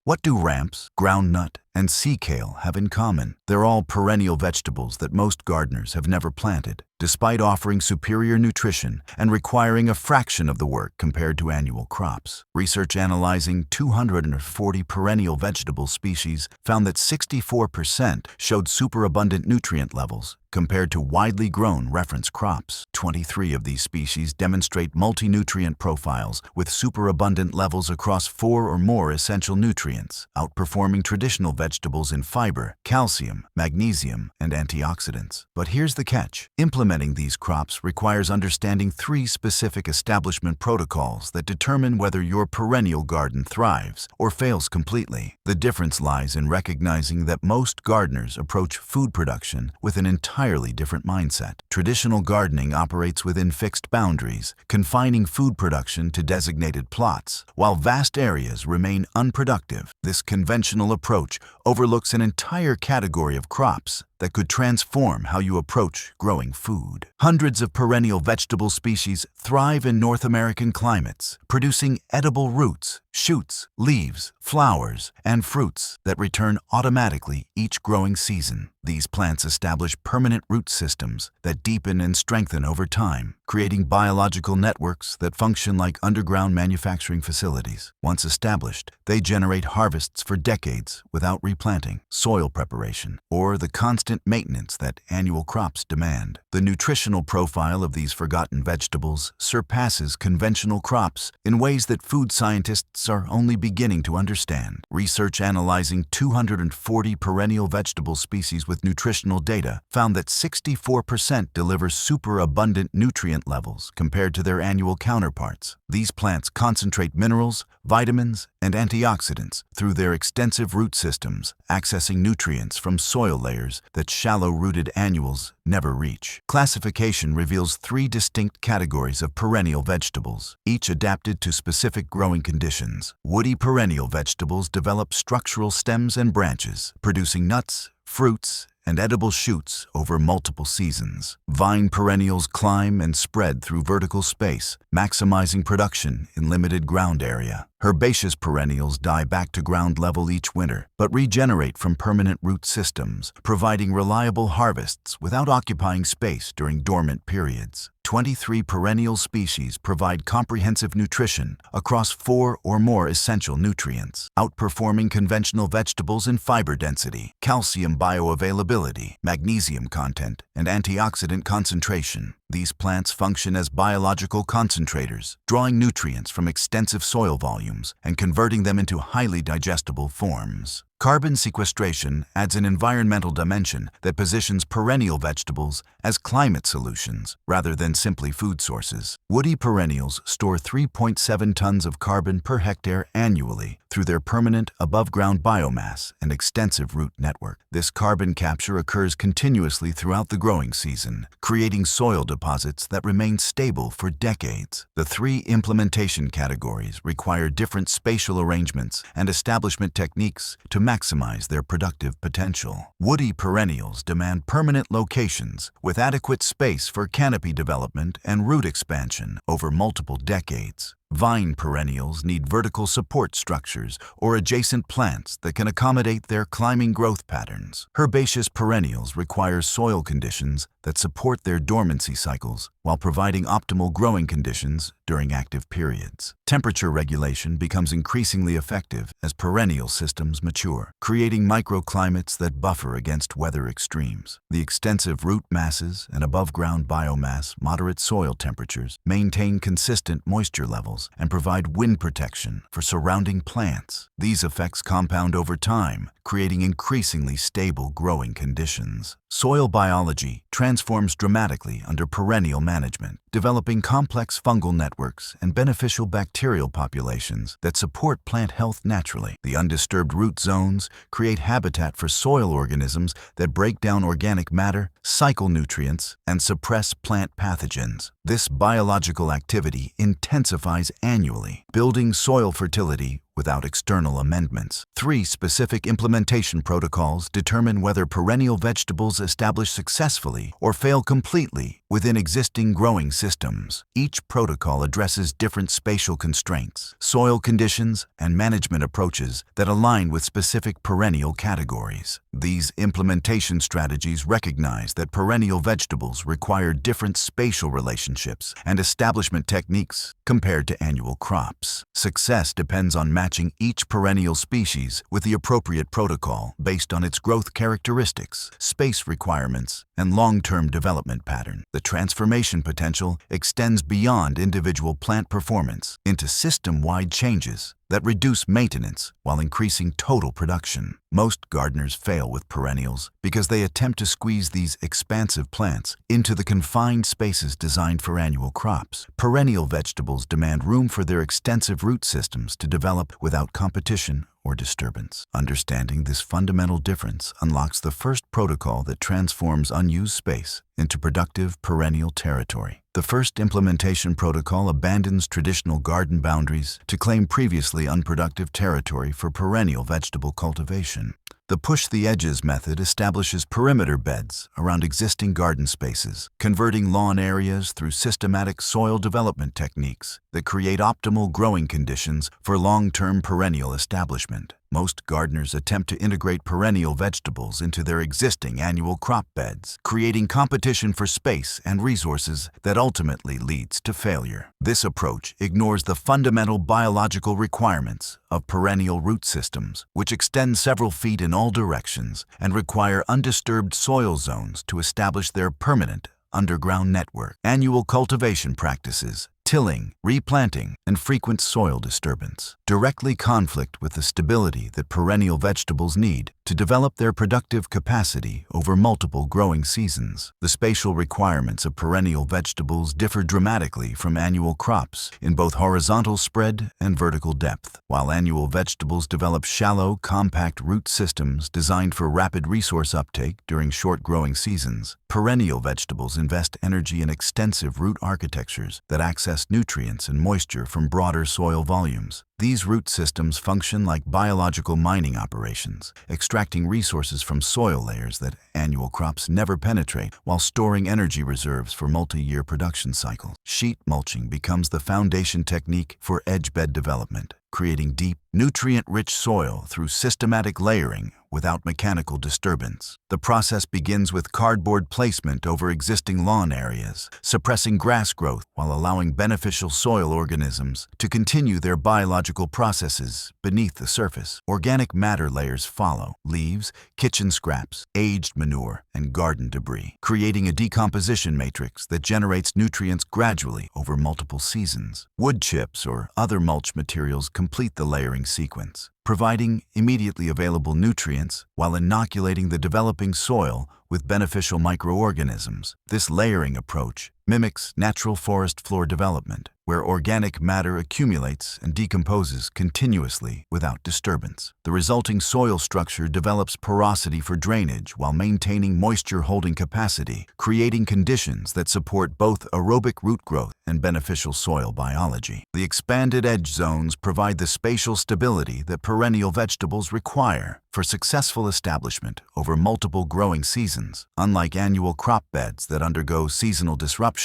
What do ramps, groundnut, and sea kale have in common? They're all perennial vegetables that most gardeners have never planted, despite offering superior nutrition and requiring a fraction of the work compared to annual crops. Research analyzing 240 perennial vegetable species found that 64% showed superabundant nutrient levels compared to widely grown reference crops. 23 of these species demonstrate multi-nutrient profiles with superabundant levels across 4 or more essential nutrients, outperforming traditional vegetables in fiber, calcium, magnesium, and antioxidants. But here's the catch. Implementing these crops requires understanding 3 specific establishment protocols that determine whether your perennial garden thrives or fails completely. The difference lies in recognizing that most gardeners approach food production with an entirely different mindset. Traditional gardening operates within fixed boundaries, confining food production to designated plots, while vast areas remain unproductive. This conventional approach overlooks an entire category of crops that could transform how you approach growing food. Hundreds of perennial vegetable species thrive in North American climates, producing edible roots, shoots, leaves, flowers, and fruits that return automatically each growing season. These plants establish permanent root systems that deepen and strengthen over time, creating biological networks that function like underground manufacturing facilities. Once established, they generate harvests for decades without replanting, soil preparation, or the constant maintenance that annual crops demand. The nutritional profile of these forgotten vegetables surpasses conventional crops in ways that food scientists are only beginning to understand. Research analyzing 240 perennial vegetable species with nutritional data found that 64% deliver superabundant nutrient levels compared to their annual counterparts. These plants concentrate minerals, vitamins, and antioxidants through their extensive root systems, accessing nutrients from soil layers that shallow-rooted annuals never reach. Classification reveals 3 distinct categories of perennial vegetables, each adapted to specific growing conditions. Woody perennial vegetables develop structural stems and branches, producing nuts, fruits, and edible shoots over multiple seasons. Vine perennials climb and spread through vertical space, maximizing production in limited ground area. Herbaceous perennials die back to ground level each winter, but regenerate from permanent root systems, providing reliable harvests without occupying space during dormant periods. 23 perennial species provide comprehensive nutrition across 4 or more essential nutrients, outperforming conventional vegetables in fiber density, calcium bioavailability, magnesium content, and antioxidant concentration. These plants function as biological concentrators, drawing nutrients from extensive soil volumes and converting them into highly digestible forms. Carbon sequestration adds an environmental dimension that positions perennial vegetables as climate solutions rather than simply food sources. Woody perennials store 3.7 tons of carbon per hectare annually through their permanent above-ground biomass and extensive root network. This carbon capture occurs continuously throughout the growing season, creating soil deposits that remain stable for decades. The 3 implementation categories require different spatial arrangements and establishment techniques to maximize their productive potential. Woody perennials demand permanent locations with adequate space for canopy development and root expansion over multiple decades. Vine perennials need vertical support structures or adjacent plants that can accommodate their climbing growth patterns. Herbaceous perennials require soil conditions that support their dormancy cycles while providing optimal growing conditions during active periods. Temperature regulation becomes increasingly effective as perennial systems mature, creating microclimates that buffer against weather extremes. The extensive root masses and above-ground biomass, moderate soil temperatures, maintain consistent moisture levels and provide wind protection for surrounding plants. These effects compound over time, creating increasingly stable growing conditions. Soil biology transforms dramatically under perennial management, developing complex fungal networks and beneficial bacterial populations that support plant health naturally. The undisturbed root zones create habitat for soil organisms that break down organic matter, cycle nutrients, and suppress plant pathogens. This biological activity intensifies annually, building soil fertility without external amendments. 3 specific implementation protocols determine whether perennial vegetables establish successfully or fail completely within existing growing systems. Each protocol addresses different spatial constraints, soil conditions, and management approaches that align with specific perennial categories. These implementation strategies recognize that perennial vegetables require different spatial relationships and establishment techniques compared to annual crops. Success depends on matching each perennial species with the appropriate protocol based on its growth characteristics, space requirements, and long-term development pattern. The transformation potential extends beyond individual plant performance into system-wide changes that reduce maintenance while increasing total production. Most gardeners fail with perennials because they attempt to squeeze these expansive plants into the confined spaces designed for annual crops. Perennial vegetables demand room for their extensive root systems to develop without competition or disturbance. Understanding this fundamental difference unlocks the first protocol that transforms unused space into productive perennial territory. The first implementation protocol abandons traditional garden boundaries to claim previously unproductive territory for perennial vegetable cultivation. The push-the-edges method establishes perimeter beds around existing garden spaces, converting lawn areas through systematic soil development techniques that create optimal growing conditions for long-term perennial establishment. Most gardeners attempt to integrate perennial vegetables into their existing annual crop beds, creating competition for space and resources that ultimately leads to failure. This approach ignores the fundamental biological requirements of perennial root systems, which extend several feet in all directions and require undisturbed soil zones to establish their permanent underground network. Annual cultivation practices, tilling, replanting, and frequent soil disturbance directly conflict with the stability that perennial vegetables need to develop their productive capacity over multiple growing seasons. The spatial requirements of perennial vegetables differ dramatically from annual crops in both horizontal spread and vertical depth. While annual vegetables develop shallow, compact root systems designed for rapid resource uptake during short growing seasons, perennial vegetables invest energy in extensive root architectures that access nutrients and moisture from broader soil volumes. These root systems function like biological mining operations, extracting resources from soil layers that annual crops never penetrate while storing energy reserves for multi-year production cycles. Sheet mulching becomes the foundation technique for edge bed development, creating deep, nutrient-rich soil through systematic layering without mechanical disturbance. The process begins with cardboard placement over existing lawn areas, suppressing grass growth while allowing beneficial soil organisms to continue their biological processes beneath the surface. Organic matter layers follow: leaves, kitchen scraps, aged manure, and garden debris, creating a decomposition matrix that generates nutrients gradually over multiple seasons. Wood chips or other mulch materials complete the layering sequence, providing immediately available nutrients while inoculating the developing soil with beneficial microorganisms. This layering approach mimics natural forest floor development, where organic matter accumulates and decomposes continuously without disturbance. The resulting soil structure develops porosity for drainage while maintaining moisture-holding capacity, creating conditions that support both aerobic root growth and beneficial soil biology. The expanded edge zones provide the spatial stability that perennial vegetables require for successful establishment over multiple growing seasons. Unlike annual crop beds that undergo seasonal disruption,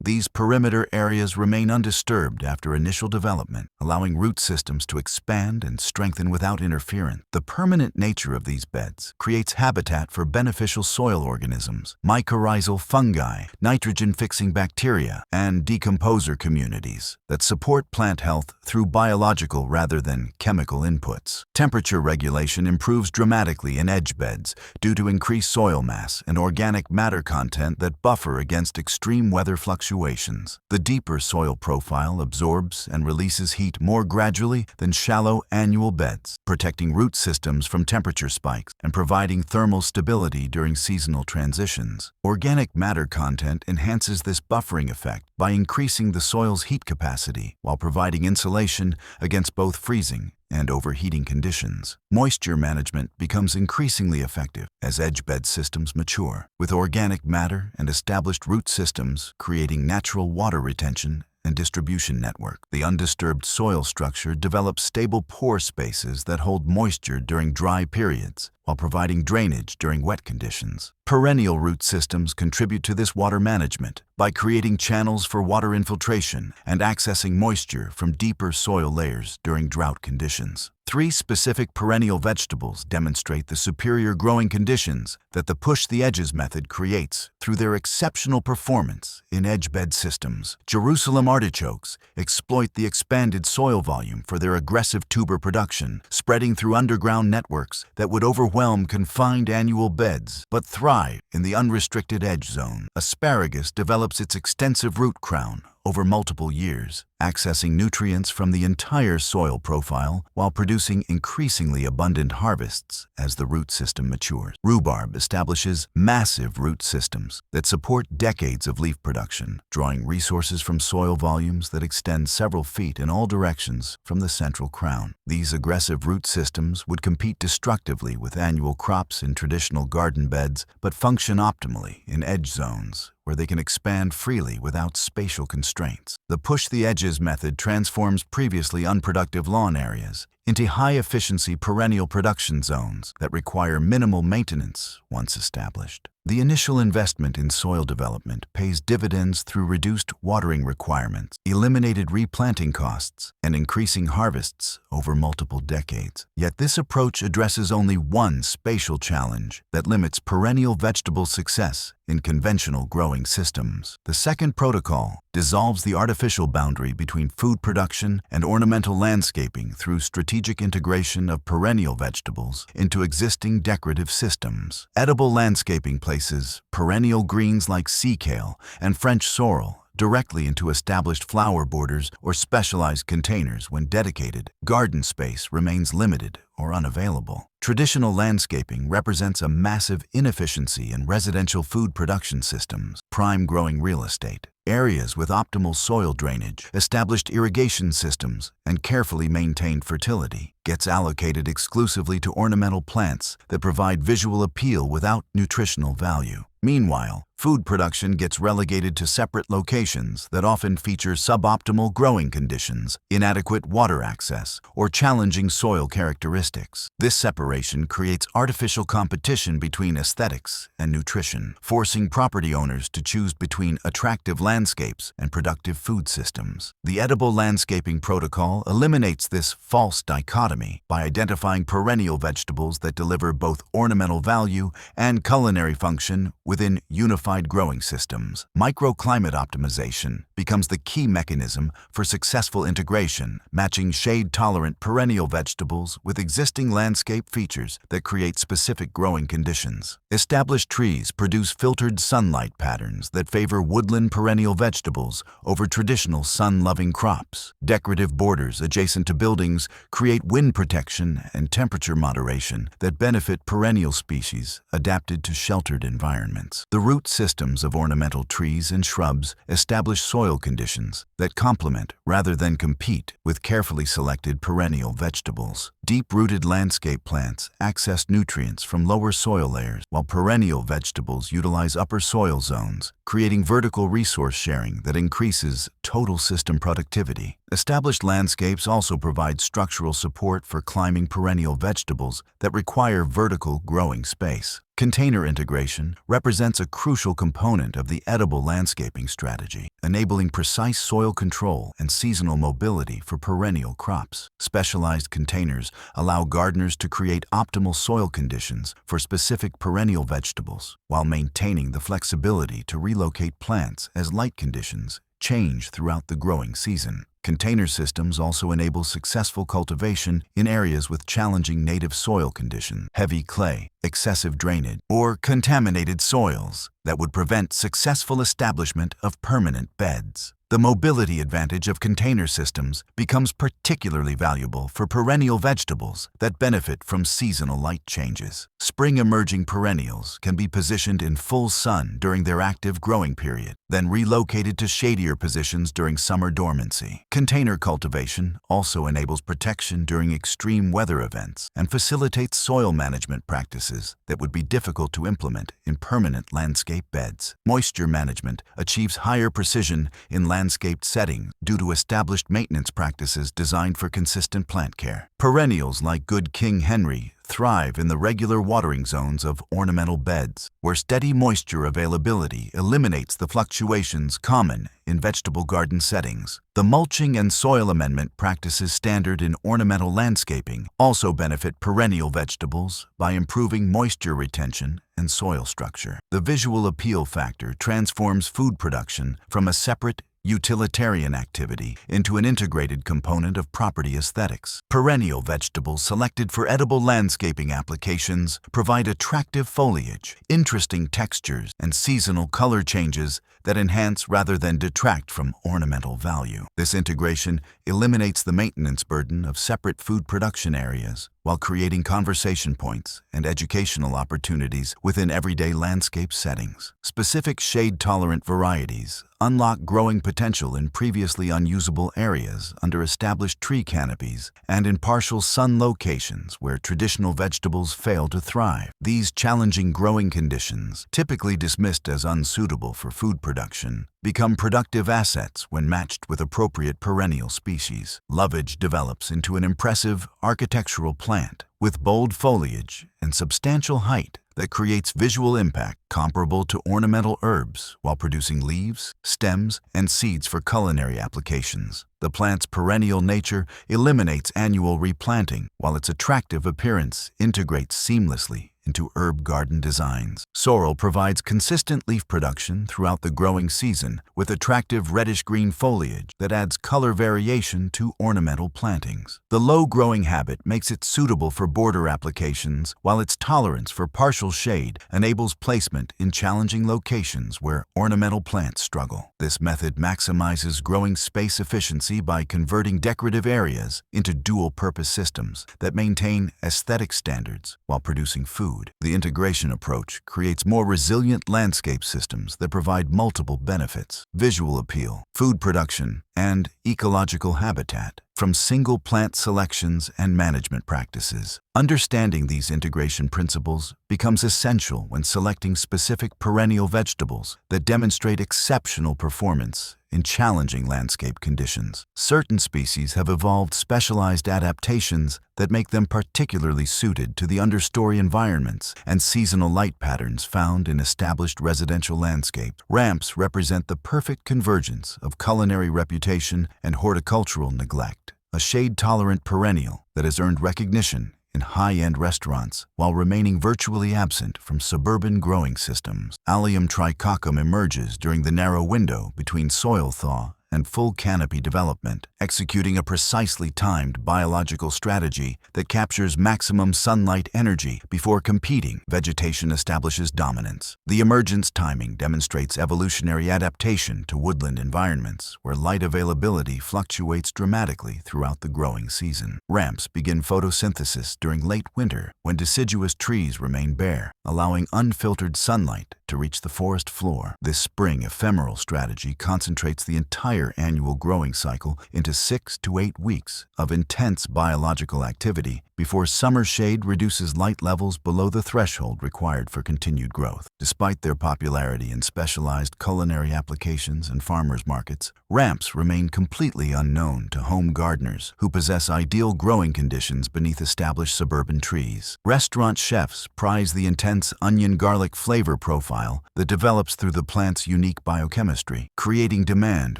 these perimeter areas remain undisturbed after initial development, allowing root systems to expand and strengthen without interference. The permanent nature of these beds creates habitat for beneficial soil organisms, mycorrhizal fungi, nitrogen-fixing bacteria, and decomposer communities that support plant health through biological rather than chemical inputs. Temperature regulation improves dramatically in edge beds due to increased soil mass and organic matter content that buffer against extreme weather fluctuations. The deeper soil profile absorbs and releases heat more gradually than shallow annual beds, protecting root systems from temperature spikes and providing thermal stability during seasonal transitions. Organic matter content enhances this buffering effect by increasing the soil's heat capacity while providing insulation against both freezing and overheating conditions. Moisture management becomes increasingly effective as edge bed systems mature, with organic matter and established root systems creating natural water retention and distribution network. The undisturbed soil structure develops stable pore spaces that hold moisture during dry periods, while providing drainage during wet conditions. Perennial root systems contribute to this water management by creating channels for water infiltration and accessing moisture from deeper soil layers during drought conditions. 3 specific perennial vegetables demonstrate the superior growing conditions that the push-the-edges method creates through their exceptional performance in edge-bed systems. Jerusalem artichokes exploit the expanded soil volume for their aggressive tuber production, spreading through underground networks that would overwhelm confined annual beds, but thrive in the unrestricted edge zone. Asparagus develops its extensive root crown over multiple years, accessing nutrients from the entire soil profile while producing increasingly abundant harvests as the root system matures. Rhubarb establishes massive root systems that support decades of leaf production, drawing resources from soil volumes that extend several feet in all directions from the central crown. These aggressive root systems would compete destructively with annual crops in traditional garden beds, but function optimally in edge zones, where they can expand freely without spatial constraints. The push-the-edges method transforms previously unproductive lawn areas into high-efficiency perennial production zones that require minimal maintenance once established. The initial investment in soil development pays dividends through reduced watering requirements, eliminated replanting costs, and increasing harvests over multiple decades. Yet this approach addresses only one spatial challenge that limits perennial vegetable success in conventional growing systems. The second protocol dissolves the artificial boundary between food production and ornamental landscaping through strategic integration of perennial vegetables into existing decorative systems. Edible landscaping places perennial greens like sea kale and French sorrel directly into established flower borders or specialized containers when dedicated garden space remains limited or unavailable. Traditional landscaping represents a massive inefficiency in residential food production systems, prime growing real estate. Areas with optimal soil drainage, established irrigation systems, and carefully maintained fertility gets allocated exclusively to ornamental plants that provide visual appeal without nutritional value. Meanwhile, food production gets relegated to separate locations that often feature suboptimal growing conditions, inadequate water access, or challenging soil characteristics. This separation creates artificial competition between aesthetics and nutrition, forcing property owners to choose between attractive landscapes and productive food systems. The edible landscaping protocol eliminates this false dichotomy by identifying perennial vegetables that deliver both ornamental value and culinary function within unified growing systems. Microclimate optimization becomes the key mechanism for successful integration, matching shade-tolerant perennial vegetables with existing landscape features that create specific growing conditions. Established trees produce filtered sunlight patterns that favor woodland perennial vegetables over traditional sun-loving crops. Decorative borders adjacent to buildings create wind protection and temperature moderation that benefit perennial species adapted to sheltered environments. The root systems of ornamental trees and shrubs establish soil conditions that complement rather than compete with carefully selected perennial vegetables. Deep-rooted landscape plants access nutrients from lower soil layers, while perennial vegetables utilize upper soil zones, creating vertical resource sharing that increases total system productivity. Established landscapes also provide structural support for climbing perennial vegetables that require vertical growing space. Container integration represents a crucial component of the edible landscaping strategy, enabling precise soil control and seasonal mobility for perennial crops. Specialized containers allow gardeners to create optimal soil conditions for specific perennial vegetables, while maintaining the flexibility to relocate plants as light conditions change throughout the growing season. Container systems also enable successful cultivation in areas with challenging native soil conditions, heavy clay, excessive drainage, or contaminated soils that would prevent successful establishment of permanent beds. The mobility advantage of container systems becomes particularly valuable for perennial vegetables that benefit from seasonal light changes. Spring-emerging perennials can be positioned in full sun during their active growing period, then relocated to shadier positions during summer dormancy. Container cultivation also enables protection during extreme weather events and facilitates soil management practices that would be difficult to implement in permanent landscape beds. Moisture management achieves higher precision in landscape landscaped settings due to established maintenance practices designed for consistent plant care. Perennials like good King Henry thrive in the regular watering zones of ornamental beds, where steady moisture availability eliminates the fluctuations common in vegetable garden settings. The mulching and soil amendment practices standard in ornamental landscaping also benefit perennial vegetables by improving moisture retention and soil structure. The visual appeal factor transforms food production from a separate utilitarian activity into an integrated component of property aesthetics. Perennial vegetables selected for edible landscaping applications provide attractive foliage, interesting textures, and seasonal color changes that enhance rather than detract from ornamental value. This integration eliminates the maintenance burden of separate food production areas while creating conversation points and educational opportunities within everyday landscape settings. Specific shade-tolerant varieties unlock growing potential in previously unusable areas under established tree canopies and in partial sun locations where traditional vegetables fail to thrive. These challenging growing conditions, typically dismissed as unsuitable for food production, become productive assets when matched with appropriate perennial species. Lovage develops into an impressive architectural plant with bold foliage and substantial height that creates visual impact comparable to ornamental herbs while producing leaves, stems, and seeds for culinary applications. The plant's perennial nature eliminates annual replanting, while its attractive appearance integrates seamlessly into herb garden designs. Sorrel provides consistent leaf production throughout the growing season with attractive reddish-green foliage that adds color variation to ornamental plantings. The low growing habit makes it suitable for border applications, while its tolerance for partial shade enables placement in challenging locations where ornamental plants struggle. This method maximizes growing space efficiency by converting decorative areas into dual-purpose systems that maintain aesthetic standards while producing food. The integration approach creates more resilient landscape systems that provide multiple benefits: visual appeal, food production, and ecological habitat from single plant selections and management practices. Understanding these integration principles becomes essential when selecting specific perennial vegetables that demonstrate exceptional performance in challenging landscape conditions. Certain species have evolved specialized adaptations that make them particularly suited to the understory environments and seasonal light patterns found in established residential landscapes. Ramps represent the perfect convergence of culinary reputation and horticultural neglect, a shade-tolerant perennial that has earned recognition in high-end restaurants while remaining virtually absent from suburban growing systems. Allium tricoccum emerges during the narrow window between soil thaw and full canopy development, executing a precisely timed biological strategy that captures maximum sunlight energy before competing. Vegetation establishes dominance. The emergence timing demonstrates evolutionary adaptation to woodland environments where light availability fluctuates dramatically throughout the growing season. Ramps begin photosynthesis during late winter when deciduous trees remain bare, allowing unfiltered sunlight to reach the forest floor. This spring ephemeral strategy concentrates the entire annual growing cycle into 6 to 8 weeks of intense biological activity before summer shade reduces light levels below the threshold required for continued growth. Despite their popularity in specialized culinary applications and farmers markets, ramps remain completely unknown to home gardeners who possess ideal growing conditions beneath established suburban trees. Restaurant chefs prize the intense onion garlic flavor profile that develops through the plant's unique biochemistry, creating demand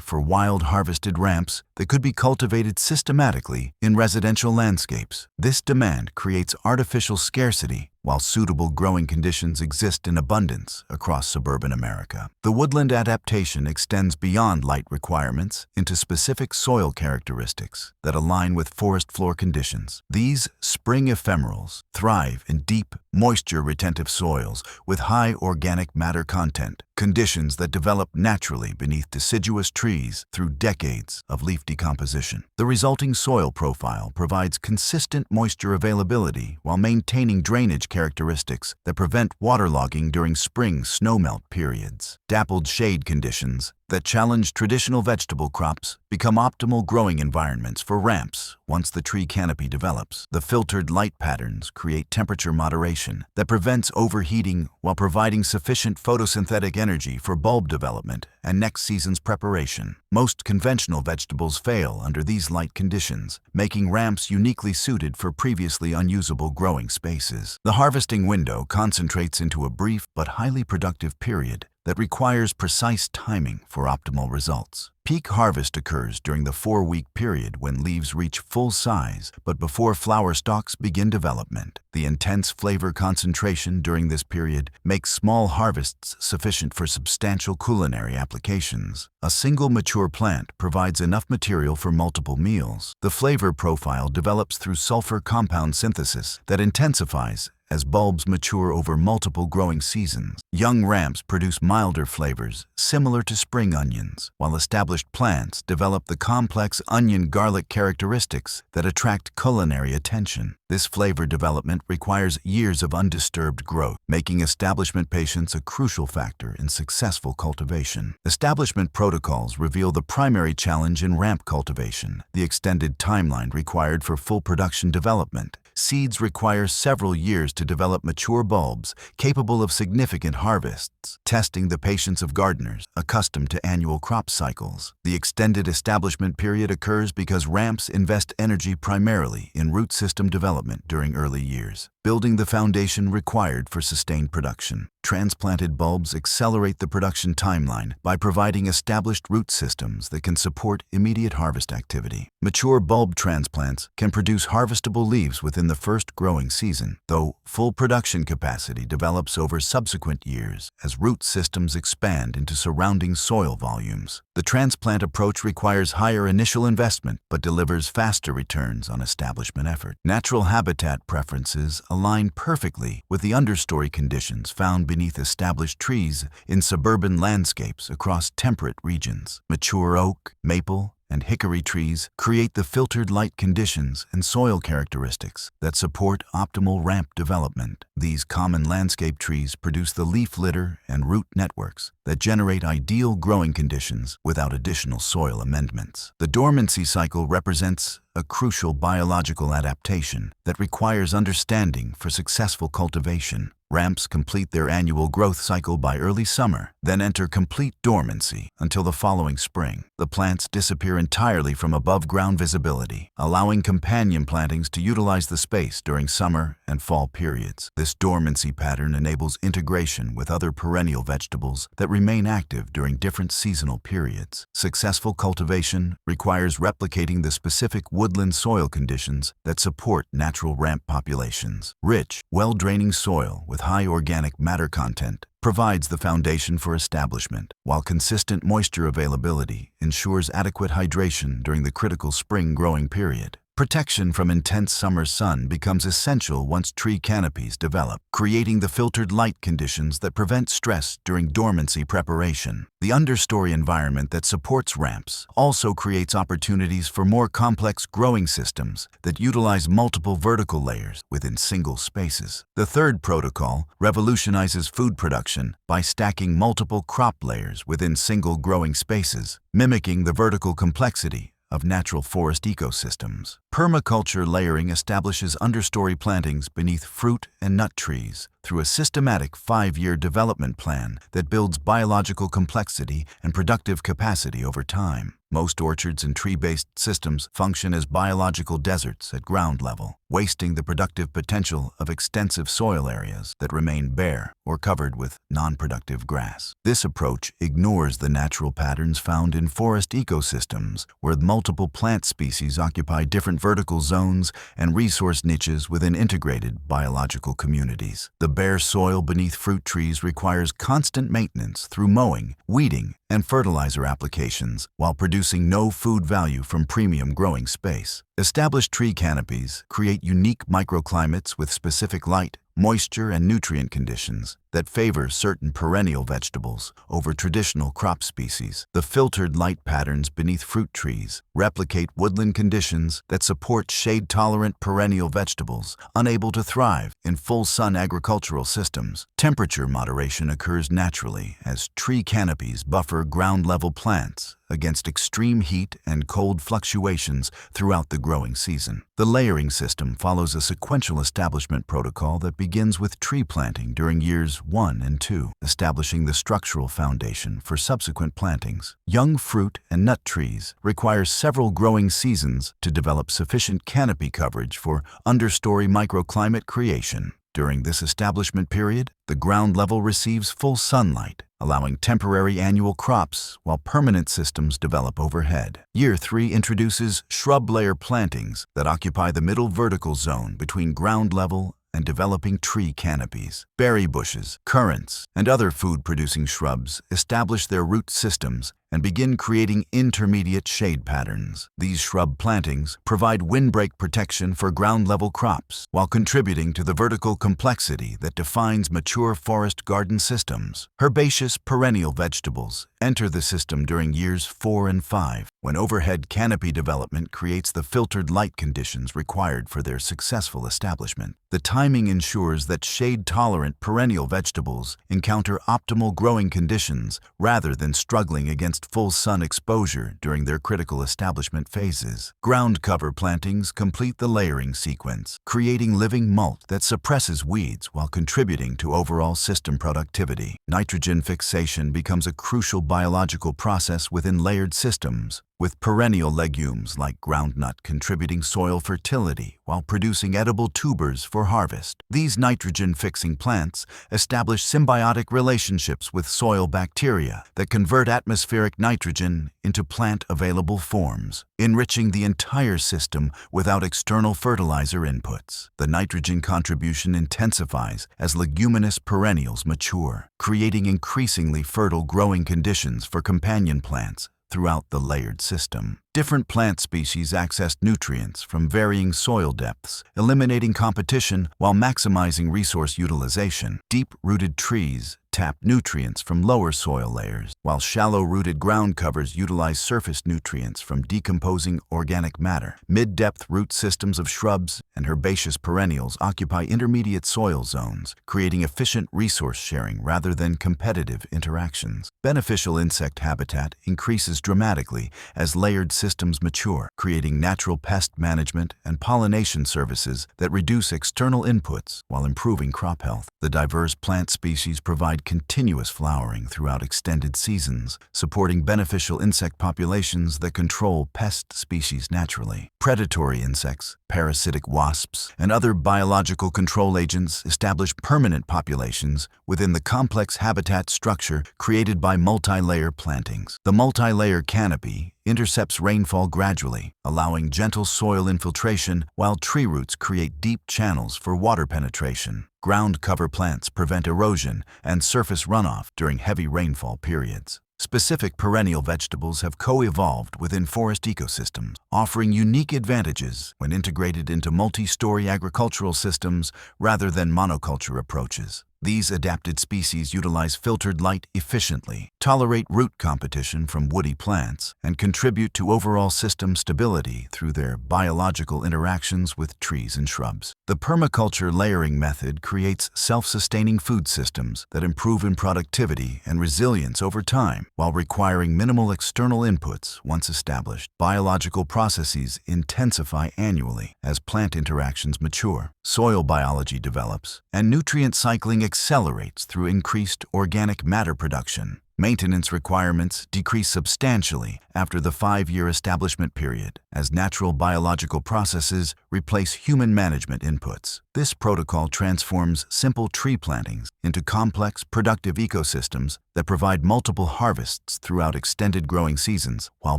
for wild harvested ramps that could be cultivated systematically in residential landscapes. This demand creates artificial scarcity while suitable growing conditions exist in abundance across suburban America. The woodland adaptation extends beyond light requirements into specific soil characteristics that align with forest floor conditions. These spring ephemerals thrive in deep, moisture-retentive soils with high organic matter content, conditions that develop naturally beneath deciduous trees through decades of leaf decomposition. The resulting soil profile provides consistent moisture availability while maintaining drainage characteristics that prevent waterlogging during spring snowmelt periods. Dappled shade conditions that challenge traditional vegetable crops become optimal growing environments for ramps once the tree canopy develops. The filtered light patterns create temperature moderation that prevents overheating while providing sufficient photosynthetic energy for bulb development and next season's preparation. Most conventional vegetables fail under these light conditions, making ramps uniquely suited for previously unusable growing spaces. The harvesting window concentrates into a brief but highly productive period that requires precise timing for optimal results. Peak harvest occurs during the 4-week period when leaves reach full size, but before flower stalks begin development. The intense flavor concentration during this period makes small harvests sufficient for substantial culinary applications. A single mature plant provides enough material for multiple meals. The flavor profile develops through sulfur compound synthesis that intensifies as bulbs mature over multiple growing seasons. Young ramps produce milder flavors similar to spring onions, while established plants develop the complex onion-garlic characteristics that attract culinary attention. This flavor development requires years of undisturbed growth, making establishment patience a crucial factor in successful cultivation. Establishment protocols reveal the primary challenge in ramp cultivation: the extended timeline required for full production development. Seeds require several years to develop mature bulbs capable of significant harvests, testing the patience of gardeners accustomed to annual crop cycles. The extended establishment period occurs because ramps invest energy primarily in root system development during early years, building the foundation required for sustained production. Transplanted bulbs accelerate the production timeline by providing established root systems that can support immediate harvest activity. Mature bulb transplants can produce harvestable leaves within the first growing season, though full production capacity develops over subsequent years as root systems expand into surrounding soil volumes. The transplant approach requires higher initial investment but delivers faster returns on establishment effort. Natural habitat preferences align perfectly with the understory conditions found beneath established trees in suburban landscapes across temperate regions. Mature oak, maple, and hickory trees create the filtered light conditions and soil characteristics that support optimal ramp development. These common landscape trees produce the leaf litter and root networks that generate ideal growing conditions without additional soil amendments. The dormancy cycle represents a crucial biological adaptation that requires understanding for successful cultivation. Ramps complete their annual growth cycle by early summer, then enter complete dormancy until the following spring. The plants disappear entirely from above-ground visibility, allowing companion plantings to utilize the space during summer and fall periods. This dormancy pattern enables integration with other perennial vegetables that remain active during different seasonal periods. Successful cultivation requires replicating the specific woodland soil conditions that support natural ramp populations. Rich, well-draining soil with high organic matter content provides the foundation for establishment, while consistent moisture availability ensures adequate hydration during the critical spring growing period. Protection from intense summer sun becomes essential once tree canopies develop, creating the filtered light conditions that prevent stress during dormancy preparation. The understory environment that supports ramps also creates opportunities for more complex growing systems that utilize multiple vertical layers within single spaces. The third protocol revolutionizes food production by stacking multiple crop layers within single growing spaces, mimicking the vertical complexity of natural forest ecosystems. Permaculture layering establishes understory plantings beneath fruit and nut trees through a systematic 5-year development plan that builds biological complexity and productive capacity over time. Most orchards and tree-based systems function as biological deserts at ground level, wasting the productive potential of extensive soil areas that remain bare or covered with non-productive grass. This approach ignores the natural patterns found in forest ecosystems, where multiple plant species occupy different vertical zones and resource niches within integrated biological communities. The bare soil beneath fruit trees requires constant maintenance through mowing, weeding, and fertilizer applications, while producing no food value from premium growing space. Established tree canopies create unique microclimates with specific light, moisture and nutrient conditions that favor certain perennial vegetables over traditional crop species. The filtered light patterns beneath fruit trees replicate woodland conditions that support shade-tolerant perennial vegetables unable to thrive in full-sun agricultural systems. Temperature moderation occurs naturally as tree canopies buffer ground-level plants against extreme heat and cold fluctuations throughout the growing season. The layering system follows a sequential establishment protocol that begins with tree planting during years 1 and 2, establishing the structural foundation for subsequent plantings. Young fruit and nut trees require several growing seasons to develop sufficient canopy coverage for understory microclimate creation. During this establishment period, the ground level receives full sunlight, allowing temporary annual crops while permanent systems develop overhead. Year 3 introduces shrub layer plantings that occupy the middle vertical zone between ground level and developing tree canopies. Berry bushes, currants, and other food-producing shrubs establish their root systems and begin creating intermediate shade patterns. These shrub plantings provide windbreak protection for ground-level crops while contributing to the vertical complexity that defines mature forest garden systems. Herbaceous perennial vegetables enter the system during years 4 and 5, when overhead canopy development creates the filtered light conditions required for their successful establishment. The timing ensures that shade-tolerant perennial vegetables encounter optimal growing conditions rather than struggling against full sun exposure during their critical establishment phases. Ground cover plantings complete the layering sequence, creating living mulch that suppresses weeds while contributing to overall system productivity. Nitrogen fixation becomes a crucial biological process within layered systems, with perennial legumes like groundnut contributing soil fertility while producing edible tubers for harvest. These nitrogen-fixing plants establish symbiotic relationships with soil bacteria that convert atmospheric nitrogen into plant-available forms, enriching the entire system without external fertilizer inputs. The nitrogen contribution intensifies as leguminous perennials mature, creating increasingly fertile growing conditions for companion plants throughout the layered system. Different plant species access nutrients from varying soil depths, eliminating competition while maximizing resource utilization. Deep-rooted trees tap nutrients from lower soil layers, while shallow-rooted ground covers utilize surface nutrients from decomposing organic matter. Mid-depth root systems of shrubs and herbaceous perennials occupy intermediate soil zones, creating efficient resource sharing rather than competitive interactions. Beneficial insect habitat increases dramatically as layered systems mature, creating natural pest management and pollination services that reduce external inputs while improving crop health. The diverse plant species provide continuous flowering throughout extended seasons, supporting beneficial insect populations that control pest species naturally. Predatory insects, parasitic wasps, and other biological control agents establish permanent populations within the complex habitat structure created by multi-layer plantings. The multi-layer canopy intercepts rainfall gradually, allowing gentle soil infiltration while tree roots create deep channels for water penetration. Ground cover plants prevent erosion and surface runoff during heavy rainfall periods. Specific perennial vegetables have co-evolved within forest ecosystems, offering unique advantages when integrated into multi-story agricultural systems rather than monoculture approaches. These adapted species utilize filtered light efficiently, tolerate root competition from woody plants, and contribute to overall system stability through their biological interactions with trees and shrubs. The permaculture layering method creates self-sustaining food systems that improve in productivity and resilience over time while requiring minimal external inputs once established. Biological processes intensify annually as plant interactions mature, soil biology develops, and nutrient cycling accelerates through increased organic matter production. Maintenance requirements decrease substantially after the 5-year establishment period as natural biological processes replace human management inputs. This protocol transforms simple tree plantings into complex, productive ecosystems that provide multiple harvests throughout extended growing seasons while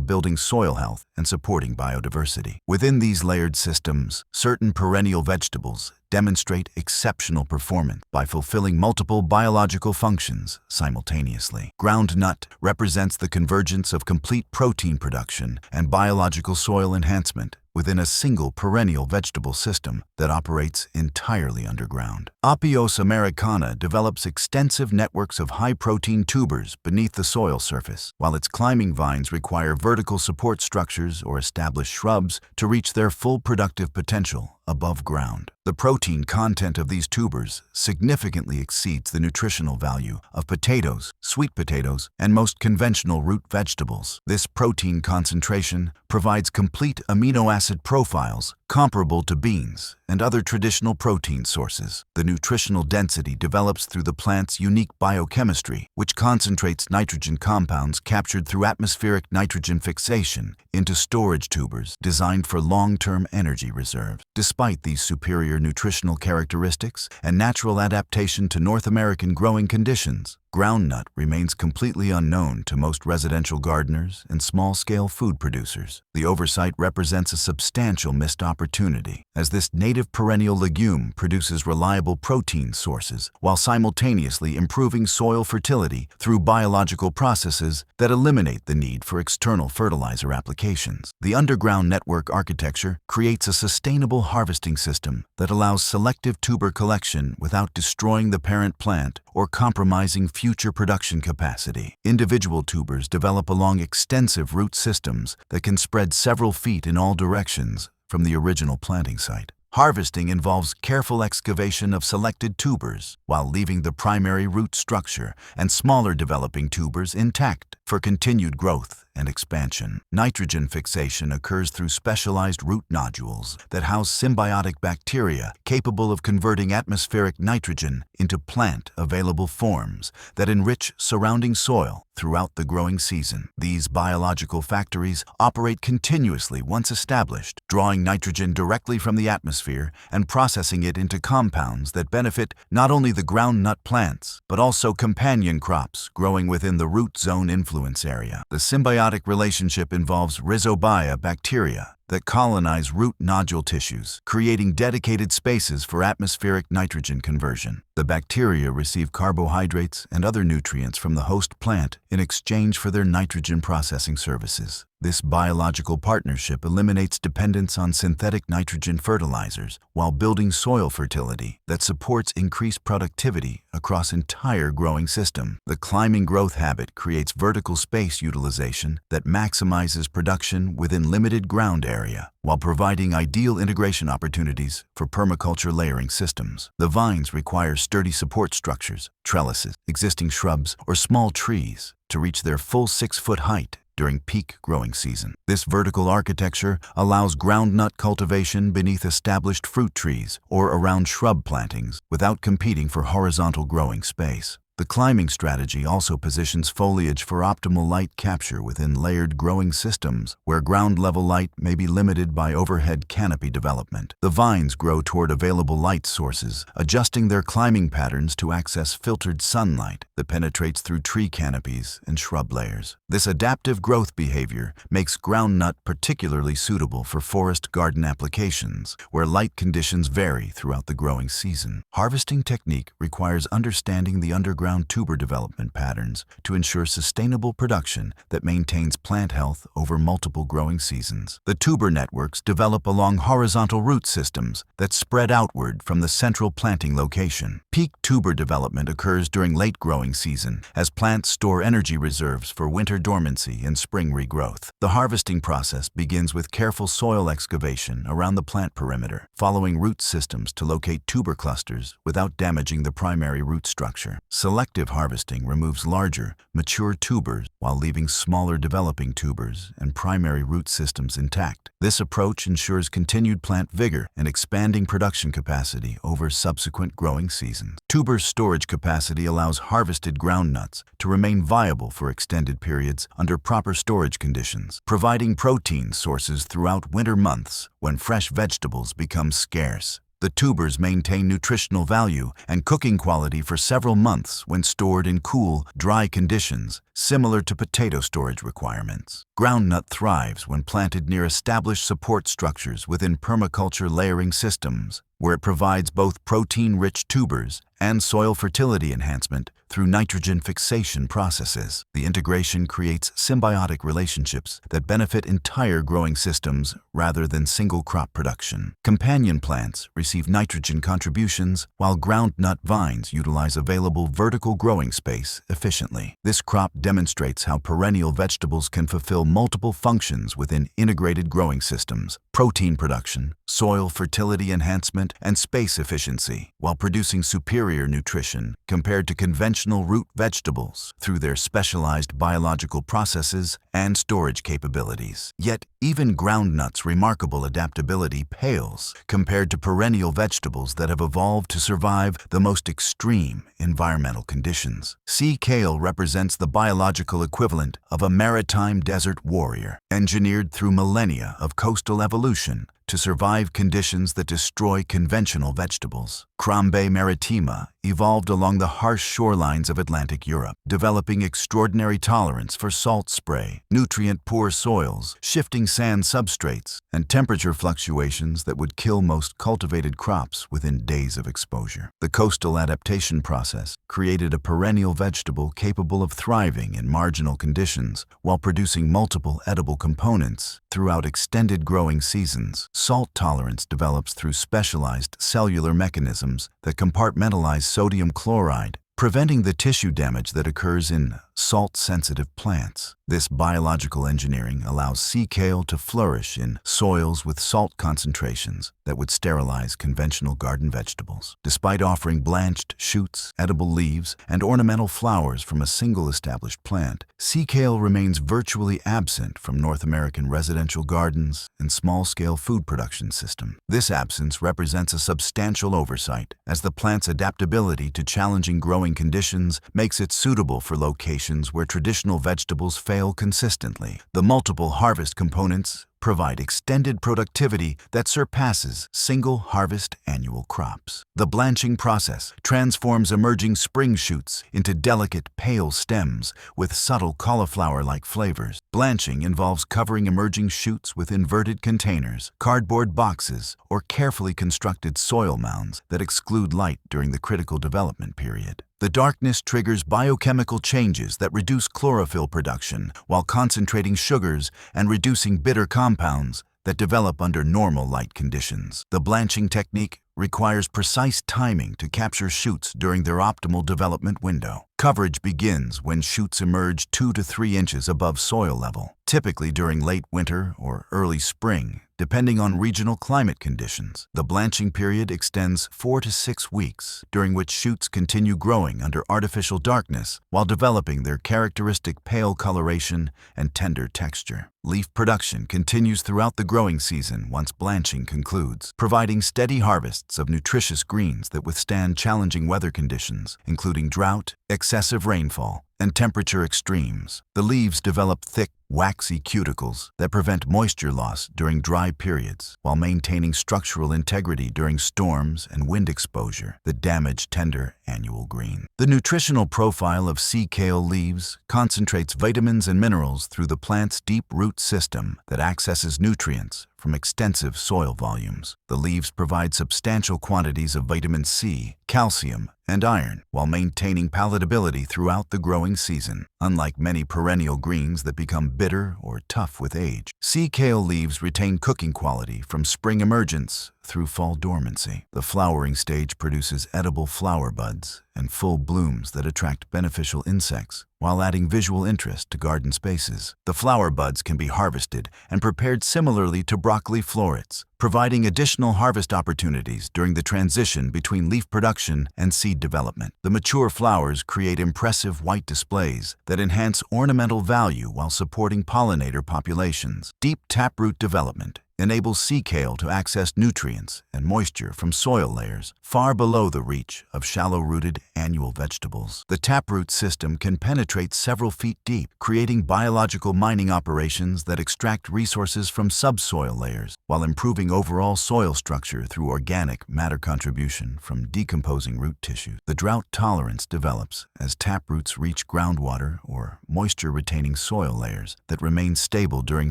building soil health and supporting biodiversity. Within these layered systems, certain perennial vegetables demonstrate exceptional performance by fulfilling multiple biological functions simultaneously. Groundnut represents the convergence of complete protein production and biological soil enhancement, within a single perennial vegetable system that operates entirely underground. Apios americana develops extensive networks of high-protein tubers beneath the soil surface, while its climbing vines require vertical support structures or established shrubs to reach their full productive potential above ground. The protein content of these tubers significantly exceeds the nutritional value of potatoes, sweet potatoes, and most conventional root vegetables. This protein concentration provides complete amino acid profiles comparable to beans and other traditional protein sources. The nutritional density develops through the plant's unique biochemistry, which concentrates nitrogen compounds captured through atmospheric nitrogen fixation into storage tubers designed for long-term energy reserves. Despite these superior nutritional characteristics and natural adaptation to North American growing conditions, groundnut remains completely unknown to most residential gardeners and small-scale food producers. The oversight represents a substantial missed opportunity, as this native perennial legume produces reliable protein sources while simultaneously improving soil fertility through biological processes that eliminate the need for external fertilizer applications. The underground network architecture creates a sustainable harvesting system that allows selective tuber collection without destroying the parent plant or compromising future production capacity. Individual tubers develop along extensive root systems that can spread several feet in all directions from the original planting site. Harvesting involves careful excavation of selected tubers while leaving the primary root structure and smaller developing tubers intact for continued growth and expansion. Nitrogen fixation occurs through specialized root nodules that house symbiotic bacteria capable of converting atmospheric nitrogen into plant-available forms that enrich surrounding soil throughout the growing season. These biological factories operate continuously once established, drawing nitrogen directly from the atmosphere and processing it into compounds that benefit not only the groundnut plants, but also companion crops growing within the root zone influence area. The symbiotic relationship involves rhizobia bacteria that colonize root nodule tissues, creating dedicated spaces for atmospheric nitrogen conversion. The bacteria receive carbohydrates and other nutrients from the host plant in exchange for their nitrogen processing services. This biological partnership eliminates dependence on synthetic nitrogen fertilizers while building soil fertility that supports increased productivity across entire growing system. The climbing growth habit creates vertical space utilization that maximizes production within limited ground area, while providing ideal integration opportunities for permaculture layering systems. The vines require sturdy support structures, trellises, existing shrubs, or small trees to reach their full 6-foot height during peak growing season. This vertical architecture allows groundnut cultivation beneath established fruit trees or around shrub plantings without competing for horizontal growing space. The climbing strategy also positions foliage for optimal light capture within layered growing systems where ground-level light may be limited by overhead canopy development. The vines grow toward available light sources, adjusting their climbing patterns to access filtered sunlight that penetrates through tree canopies and shrub layers. This adaptive growth behavior makes groundnut particularly suitable for forest garden applications, where light conditions vary throughout the growing season. Harvesting technique requires understanding the underground tuber development patterns to ensure sustainable production that maintains plant health over multiple growing seasons. The tuber networks develop along horizontal root systems that spread outward from the central planting location. Peak tuber development occurs during late growing season as plants store energy reserves for winter dormancy and spring regrowth. The harvesting process begins with careful soil excavation around the plant perimeter, following root systems to locate tuber clusters without damaging the primary root structure. Selective harvesting removes larger, mature tubers while leaving smaller developing tubers and primary root systems intact. This approach ensures continued plant vigor and expanding production capacity over subsequent growing seasons. Tuber storage capacity allows harvested groundnuts to remain viable for extended periods under proper storage conditions, providing protein sources throughout winter months when fresh vegetables become scarce. The tubers maintain nutritional value and cooking quality for several months when stored in cool, dry conditions, similar to potato storage requirements. Groundnut thrives when planted near established support structures within permaculture layering systems, where it provides both protein-rich tubers and soil fertility enhancement through nitrogen fixation processes. The integration creates symbiotic relationships that benefit entire growing systems rather than single crop production. Companion plants receive nitrogen contributions, while groundnut vines utilize available vertical growing space efficiently. This crop demonstrates how perennial vegetables can fulfill multiple functions within integrated growing systems: protein production, soil fertility enhancement, and space efficiency, while producing superior nutrition compared to conventional root vegetables through their specialized biological processes and storage capabilities. Yet, even groundnut's remarkable adaptability pales compared to perennial vegetables that have evolved to survive the most extreme environmental conditions. Sea kale represents the biological equivalent of a maritime desert warrior, engineered through millennia of coastal evolution to survive conditions that destroy conventional vegetables. Crambe maritima evolved along the harsh shorelines of Atlantic Europe, developing extraordinary tolerance for salt spray, nutrient-poor soils, shifting sand substrates, and temperature fluctuations that would kill most cultivated crops within days of exposure. The coastal adaptation process created a perennial vegetable capable of thriving in marginal conditions while producing multiple edible components throughout extended growing seasons. Salt tolerance develops through specialized cellular mechanisms that compartmentalize sodium chloride, preventing the tissue damage that occurs in salt-sensitive plants. This biological engineering allows sea kale to flourish in soils with salt concentrations that would sterilize conventional garden vegetables. Despite offering blanched shoots, edible leaves, and ornamental flowers from a single established plant, sea kale remains virtually absent from North American residential gardens and small-scale food production systems. This absence represents a substantial oversight, as the plant's adaptability to challenging growing conditions makes it suitable for locations where traditional vegetables fail consistently. The multiple harvest components provide extended productivity that surpasses single-harvest annual crops. The blanching process transforms emerging spring shoots into delicate, pale stems with subtle cauliflower-like flavors. Blanching involves covering emerging shoots with inverted containers, cardboard boxes, or carefully constructed soil mounds that exclude light during the critical development period. The darkness triggers biochemical changes that reduce chlorophyll production while concentrating sugars and reducing bitter compounds that develop under normal light conditions. The blanching technique requires precise timing to capture shoots during their optimal development window. Coverage begins when shoots emerge 2 to 3 inches above soil level, typically during late winter or early spring, depending on regional climate conditions. The blanching period extends 4 to 6 weeks, during which shoots continue growing under artificial darkness while developing their characteristic pale coloration and tender texture. Leaf production continues throughout the growing season once blanching concludes, providing steady harvests of nutritious greens that withstand challenging weather conditions, including drought, excessive rainfall, and temperature extremes. The leaves develop thick, waxy cuticles that prevent moisture loss during dry periods while maintaining structural integrity during storms and wind exposure that damage tender annual green. The nutritional profile of sea kale leaves concentrates vitamins and minerals through the plant's deep root system that accesses nutrients from extensive soil volumes. The leaves provide substantial quantities of vitamin C, calcium, and iron while maintaining palatability throughout the growing season. Unlike many perennial greens that become bitter or tough with age, sea kale leaves retain cooking quality from spring emergence through fall dormancy. The flowering stage produces edible flower buds and full blooms that attract beneficial insects while adding visual interest to garden spaces. The flower buds can be harvested and prepared similarly to broccoli florets, providing additional harvest opportunities during the transition between leaf production and seed development. The mature flowers create impressive white displays that enhance ornamental value while supporting pollinator populations. Deep taproot development enables sea kale to access nutrients and moisture from soil layers far below the reach of shallow-rooted annual vegetables. The taproot system can penetrate several feet deep, creating biological mining operations that extract resources from subsoil layers while improving overall soil structure through organic matter contribution from decomposing root tissue. The drought tolerance develops as taproots reach groundwater or moisture-retaining soil layers that remain stable during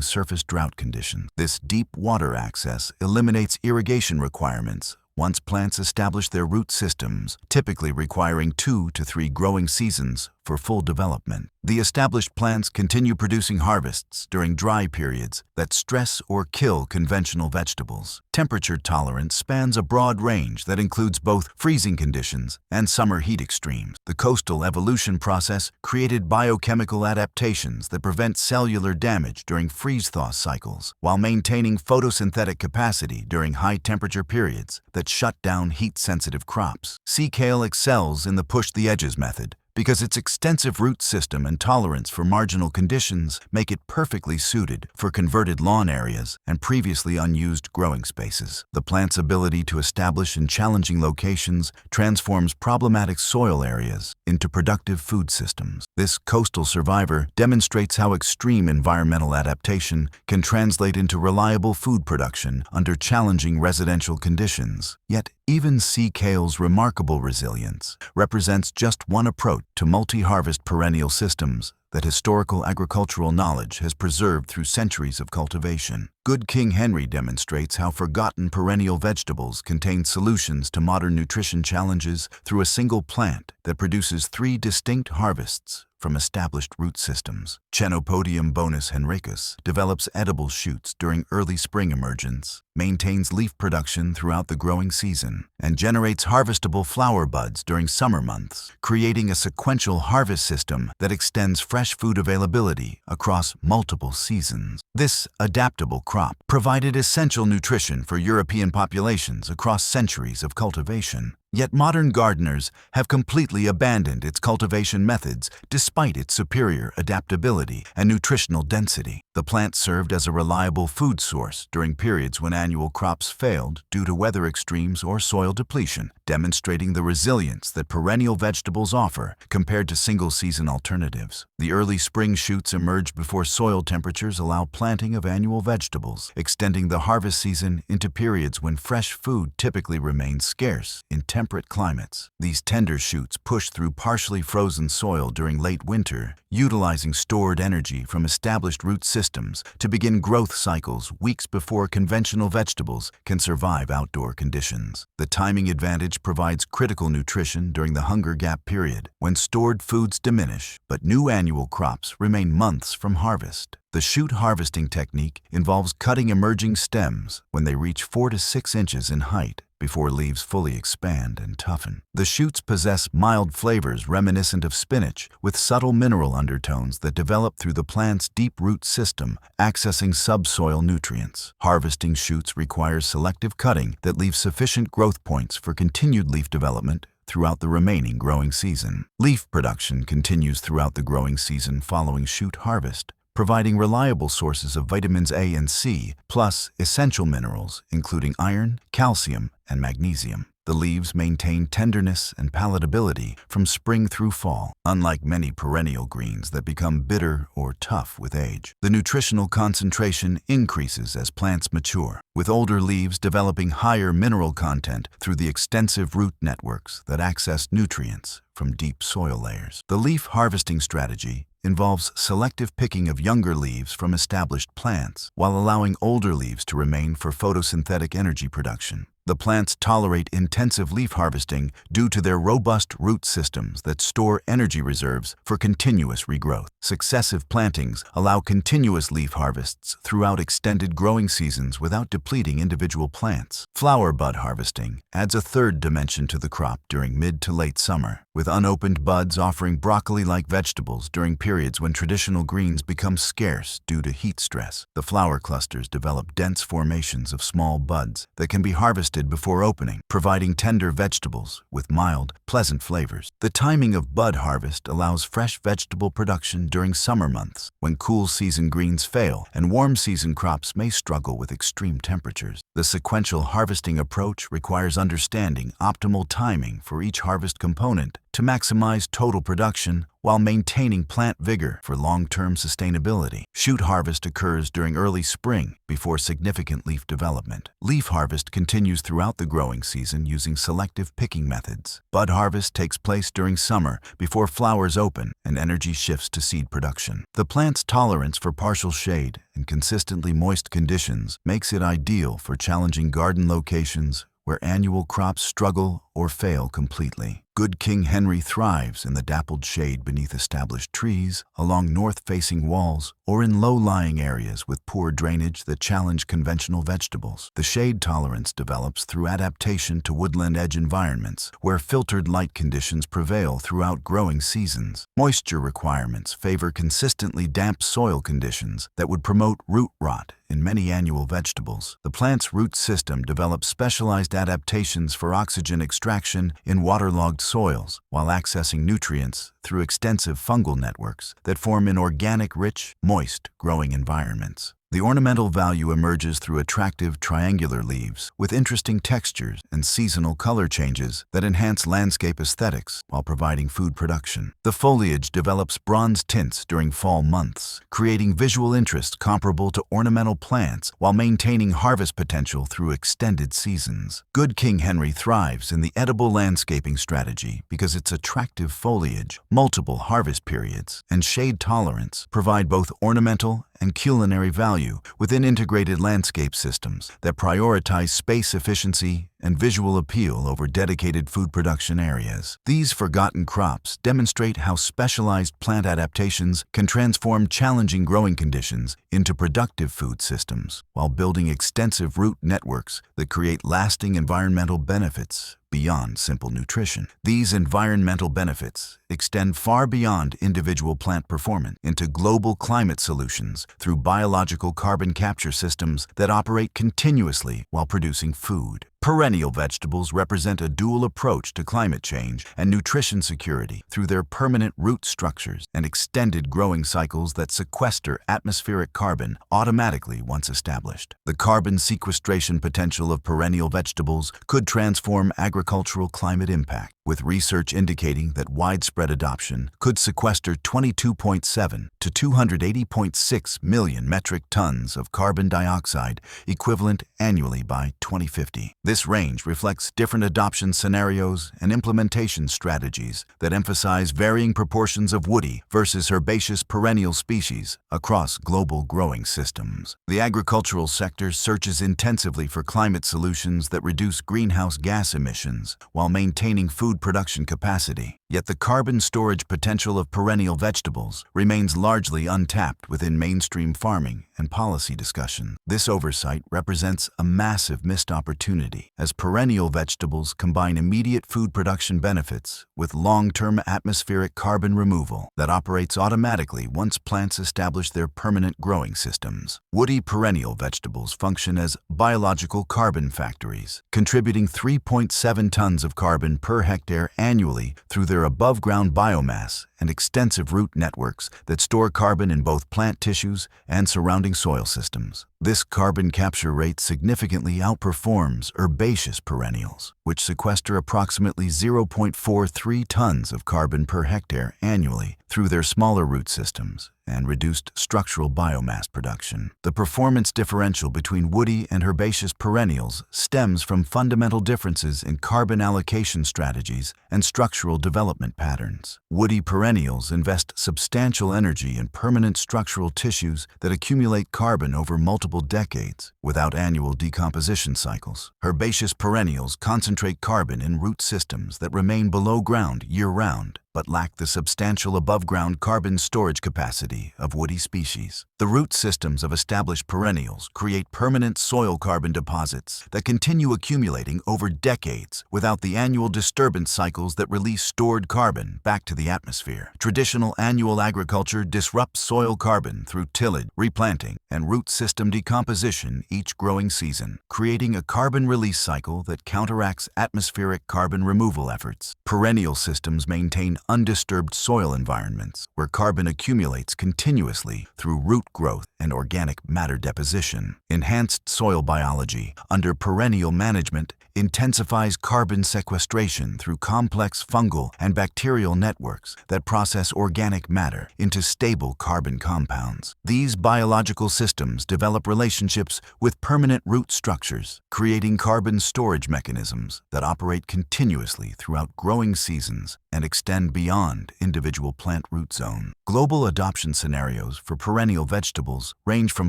surface drought conditions. This deep water access eliminates irrigation requirements once plants establish their root systems, typically requiring 2 to 3 growing seasons for full development. The established plants continue producing harvests during dry periods that stress or kill conventional vegetables. Temperature tolerance spans a broad range that includes both freezing conditions and summer heat extremes. The coastal evolution process created biochemical adaptations that prevent cellular damage during freeze-thaw cycles, while maintaining photosynthetic capacity during high-temperature periods that shut down heat-sensitive crops. Sea kale excels in the push-the-edges method, because its extensive root system and tolerance for marginal conditions make it perfectly suited for converted lawn areas and previously unused growing spaces. The plant's ability to establish in challenging locations transforms problematic soil areas into productive food systems. This coastal survivor demonstrates how extreme environmental adaptation can translate into reliable food production under challenging residential conditions. Yet, even sea kale's remarkable resilience represents just one approach to multi-harvest perennial systems that historical agricultural knowledge has preserved through centuries of cultivation. Good King Henry demonstrates how forgotten perennial vegetables contain solutions to modern nutrition challenges through a single plant that produces 3 distinct harvests from established root systems. Chenopodium bonus henricus develops edible shoots during early spring emergence, maintains leaf production throughout the growing season, and generates harvestable flower buds during summer months, creating a sequential harvest system that extends fresh food availability across multiple seasons. This adaptable crop provided essential nutrition for European populations across centuries of cultivation. Yet modern gardeners have completely abandoned its cultivation methods despite its superior adaptability and nutritional density. The plant served as a reliable food source during periods when annual crops failed due to weather extremes or soil depletion, demonstrating the resilience that perennial vegetables offer compared to single-season alternatives. The early spring shoots emerge before soil temperatures allow planting of annual vegetables, extending the harvest season into periods when fresh food typically remains scarce in temperate climates. These tender shoots push through partially frozen soil during late winter, utilizing stored energy from established root systems to begin growth cycles weeks before conventional vegetables can survive outdoor conditions. The timing advantage provides critical nutrition during the hunger gap period, when stored foods diminish, but new annual crops remain months from harvest. The shoot harvesting technique involves cutting emerging stems when they reach 4 to 6 inches in height before leaves fully expand and toughen. The shoots possess mild flavors reminiscent of spinach, with subtle mineral undertones that develop through the plant's deep root system, accessing subsoil nutrients. Harvesting shoots requires selective cutting that leaves sufficient growth points for continued leaf development throughout the remaining growing season. Leaf production continues throughout the growing season following shoot harvest, providing reliable sources of vitamins A and C, plus essential minerals including iron, calcium, and magnesium. The leaves maintain tenderness and palatability from spring through fall, unlike many perennial greens that become bitter or tough with age. The nutritional concentration increases as plants mature, with older leaves developing higher mineral content through the extensive root networks that access nutrients from deep soil layers. The leaf harvesting strategy involves selective picking of younger leaves from established plants, while allowing older leaves to remain for photosynthetic energy production. The plants tolerate intensive leaf harvesting due to their robust root systems that store energy reserves for continuous regrowth. Successive plantings allow continuous leaf harvests throughout extended growing seasons without depleting individual plants. Flower bud harvesting adds a third dimension to the crop during mid to late summer, with unopened buds offering broccoli-like vegetables during periods when traditional greens become scarce due to heat stress. The flower clusters develop dense formations of small buds that can be harvested harvested before opening, providing tender vegetables with mild, pleasant flavors. The timing of bud harvest allows fresh vegetable production during summer months, when cool season greens fail and warm season crops may struggle with extreme temperatures. The sequential harvesting approach requires understanding optimal timing for each harvest component to maximize total production while maintaining plant vigor for long-term sustainability. Shoot harvest occurs during early spring before significant leaf development. Leaf harvest continues throughout the growing season using selective picking methods. Bud harvest takes place during summer before flowers open and energy shifts to seed production. The plant's tolerance for partial shade and consistently moist conditions makes it ideal for challenging garden locations where annual crops struggle or fail completely. Good King Henry thrives in the dappled shade beneath established trees, along north-facing walls, or in low-lying areas with poor drainage that challenge conventional vegetables. The shade tolerance develops through adaptation to woodland edge environments, where filtered light conditions prevail throughout growing seasons. Moisture requirements favor consistently damp soil conditions that would promote root rot in many annual vegetables. The plant's root system develops specialized adaptations for oxygen extraction in waterlogged soils, while accessing nutrients through extensive fungal networks that form in organic, rich, moist growing environments. The ornamental value emerges through attractive triangular leaves with interesting textures and seasonal color changes that enhance landscape aesthetics while providing food production. The foliage develops bronze tints during fall months, creating visual interest comparable to ornamental plants while maintaining harvest potential through extended seasons. Good King Henry thrives in the edible landscaping strategy because its attractive foliage, multiple harvest periods, and shade tolerance provide both ornamental and culinary value within integrated landscape systems that prioritize space efficiency and visual appeal over dedicated food production areas. These forgotten crops demonstrate how specialized plant adaptations can transform challenging growing conditions into productive food systems, while building extensive root networks that create lasting environmental benefits beyond simple nutrition. These environmental benefits extend far beyond individual plant performance into global climate solutions through biological carbon capture systems that operate continuously while producing food. Perennial vegetables represent a dual approach to climate change and nutrition security through their permanent root structures and extended growing cycles that sequester atmospheric carbon automatically once established. The carbon sequestration potential of perennial vegetables could transform agricultural climate impact, with research indicating that widespread adoption could sequester 22.7 to 280.6 million metric tons of carbon dioxide equivalent annually by 2050. This range reflects different adoption scenarios and implementation strategies that emphasize varying proportions of woody versus herbaceous perennial species across global growing systems. The agricultural sector searches intensively for climate solutions that reduce greenhouse gas emissions while maintaining food production capacity. Yet the carbon storage potential of perennial vegetables remains largely untapped within mainstream farming and policy discussion. This oversight represents a massive missed opportunity, as perennial vegetables combine immediate food production benefits with long-term atmospheric carbon removal that operates automatically once plants establish their permanent growing systems. Woody perennial vegetables function as biological carbon factories, contributing 3.7 tons of carbon per hectare annually through their above-ground biomass and extensive root networks that store carbon in both plant tissues and surrounding soil systems. This carbon capture rate significantly outperforms herbaceous perennials, which sequester approximately 0.43 tons of carbon per hectare annually through their smaller root systems and reduced structural biomass production. The performance differential between woody and herbaceous perennials stems from fundamental differences in carbon allocation strategies and structural development patterns. Woody perennials invest substantial energy in permanent structural tissues that accumulate carbon over multiple decades without annual decomposition cycles. Herbaceous perennials concentrate carbon in root systems that remain below ground year-round. but lack the substantial above-ground carbon storage capacity of woody species. The root systems of established perennials create permanent soil carbon deposits that continue accumulating over decades without the annual disturbance cycles that release stored carbon back to the atmosphere. Traditional annual agriculture disrupts soil carbon through tillage, replanting, and root system decomposition each growing season, creating a carbon release cycle that counteracts atmospheric carbon removal efforts. Perennial systems maintain undisturbed soil environments where carbon accumulates continuously through root growth and organic matter deposition. Enhanced soil biology under perennial management intensifies carbon sequestration through complex fungal and bacterial networks that process organic matter into stable carbon compounds. These biological systems develop relationships with permanent root structures, creating carbon storage mechanisms that operate continuously throughout growing seasons and extend beyond individual plant root zone. Global adoption scenarios for perennial vegetables range from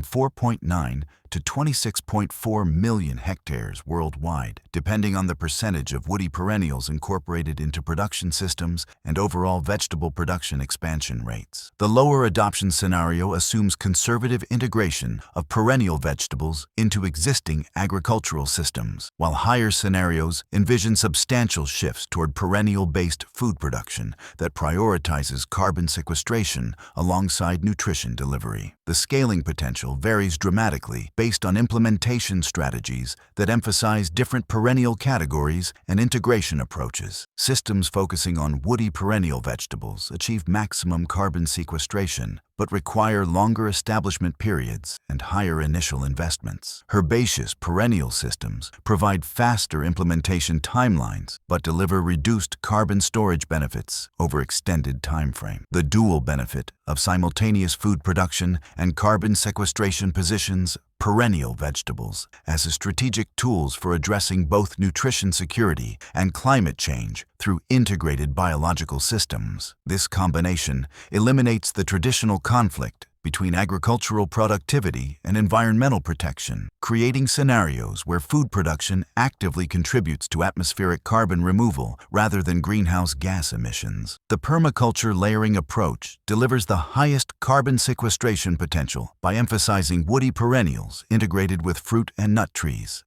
4.9 to 26.4 million hectares worldwide, depending on the percentage of woody perennials incorporated into production systems and overall vegetable production expansion rates. The lower adoption scenario assumes conservative integration of perennial vegetables into existing agricultural systems, while higher scenarios envision substantial shifts toward perennial-based food production that prioritizes carbon sequestration alongside nutrition delivery. The scaling potential varies dramatically based on implementation strategies that emphasize different perennial categories and integration approaches. Systems focusing on woody perennial vegetables achieve maximum carbon sequestration, but require longer establishment periods and higher initial investments. Herbaceous perennial systems provide faster implementation timelines, but deliver reduced carbon storage benefits over extended timeframe. The dual benefit of simultaneous food production and carbon sequestration positions perennial vegetables as strategic tools for addressing both nutrition security and climate change through integrated biological systems. This combination eliminates the traditional conflict between agricultural productivity and environmental protection, creating scenarios where food production actively contributes to atmospheric carbon removal rather than greenhouse gas emissions. The permaculture layering approach delivers the highest carbon sequestration potential by emphasizing woody perennials integrated with fruit and nut trees,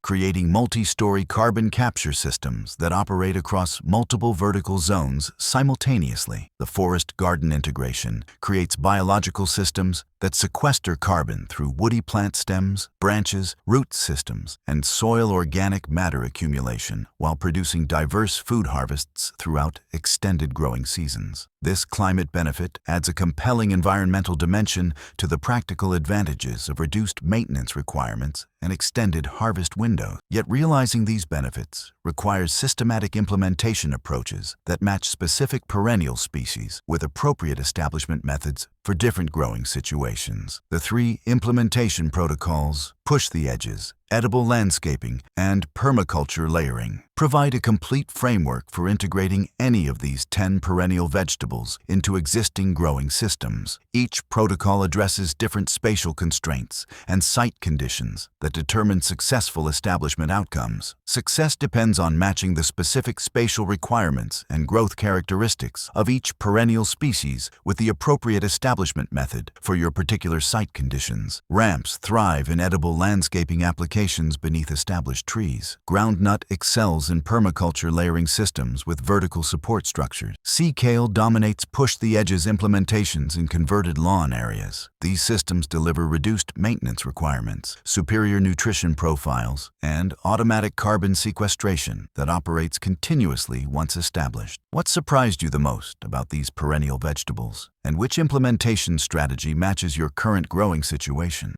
creating multi-story carbon capture systems that operate across multiple vertical zones simultaneously. The forest-garden integration creates biological systems that sequester carbon through woody plant stems, branches, root systems, and soil organic matter accumulation while producing diverse food harvests throughout extended growing seasons. This climate benefit adds a compelling environmental dimension to the practical advantages of reduced maintenance requirements and extended harvest windows. Yet realizing these benefits requires systematic implementation approaches that match specific perennial species with appropriate establishment methods for different growing situations. The three implementation protocols, push the edges, edible landscaping, and permaculture layering, provide a complete framework for integrating any of these 10 perennial vegetables into existing growing systems. Each protocol addresses different spatial constraints and site conditions that determine successful establishment outcomes. Success depends on matching the specific spatial requirements and growth characteristics of each perennial species with the appropriate establishment method for your particular site conditions. Ramps thrive in edible landscaping applications beneath established trees. Groundnut excels in permaculture layering systems with vertical support structures. Kale dominates push-the-edges implementations in converted lawn areas. These systems deliver reduced maintenance requirements, superior nutrition profiles, and automatic carbon sequestration that operates continuously once established. What surprised you the most about these perennial vegetables, and which implementation strategy matches your current growing situation?